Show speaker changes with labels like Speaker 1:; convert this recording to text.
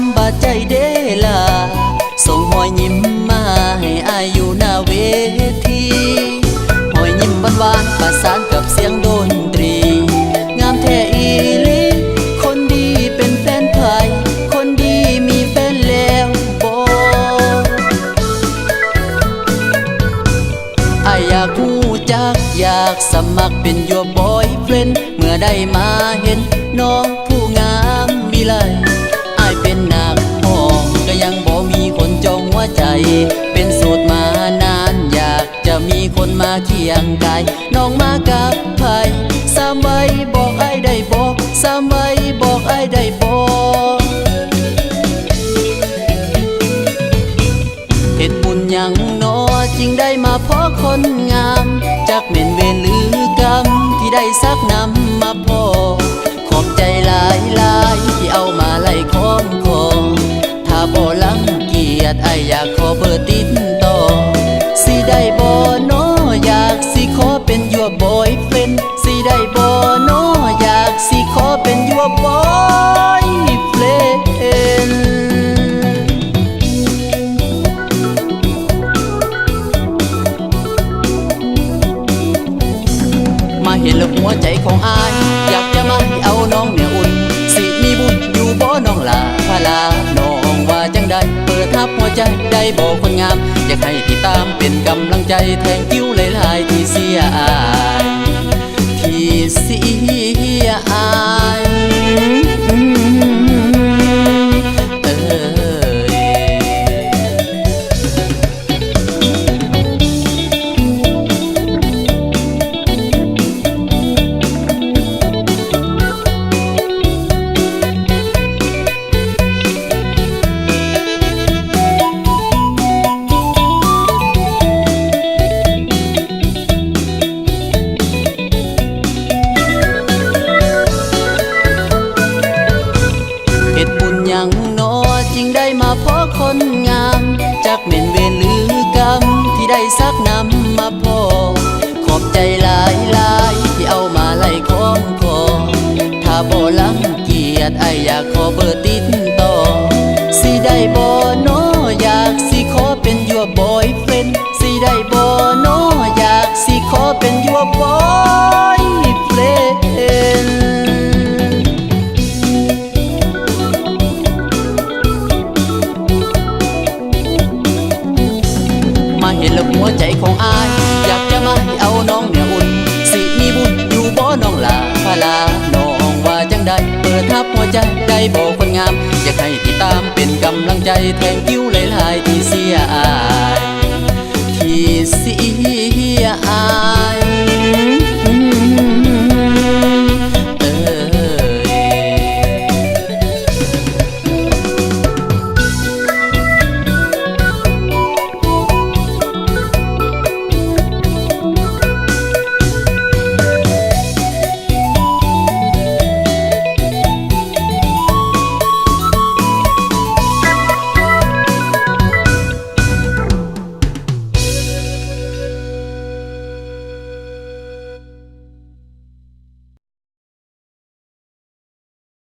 Speaker 1: ำบาดใจเด้ล่ะส่งหอยยิ้มมาให้อายอยู่หน้าเวทีหอยยิ้มหวานๆประสานกับเสียงดนตรีงามแท้อีหลีคนดีเป็นแฟนไผคนดีมีแฟนแล้วบ่อายอยากรู้จักอยากสมัครเป็น your boyfriend เมื่อได้มาเห็นน้องผู้งามวิไลอายเป็นนักห้องก็ยังบ่มีคนจองหัวใจเป็นโสดมานานอยากจะมีคนมาเคียงกายน้องมากับไผสามใบบอกอายได้บ่สามใบบอกอายได้บ่เฮ็ดบุญหยังน้อจึงได้มาพอคนงามจักแม่นเวรหรือกรรมที่ได้ซักนำมาพอขอบใจหลายที่เอามาไล่ค้อมคอถ้าบ่ลังเกียจอายอยากขอเบอร์ติดต่อสิได้บ่น้ออยากสิขอเป็น your boyfriend สิได้บ่น้ออยากสิขอเป็น your boyfriendมาเห็นแล้วหัวใจของอายอยากจะมาให้เอาน้องเนี่ยอุ่นสิมีบุญอยู่บ่น้องลาพาลาน้องว่าจังใดเปิดทับหัวใจได้บอกคนงามอยากให้ติดตามเป็นกำลังใจแทงกิ้วหลายๆที่เสียอายที่เสียอายยังน้อจึงได้มาพอคนงามจักแม่นเวรหรือกรรมที่ได้ซักนำมาพอขอบใจหลายที่เอามาไล่ค้อมคอถ้าบ่ลังเกียจอายอยากขอเบอร์ติดต่อสิได้บ่น้ออยากสิขอเป็น your boyfriend สิได้บ่น้ออยากสิขอเป็น your boyfriendเห็นแล้วหัวใจของอายอยากจะมาให้เอาน้องเนี่ยอุ่นสิมีบุญอยู่บ่น้องลาพาลาน้องว่าจังใดเปิดทับหัวใจได้บอกคนงามอยากให้ติดตามเป็นกำลังใจแทงกิ้วหลายๆที่เสียอายที่เสียอาย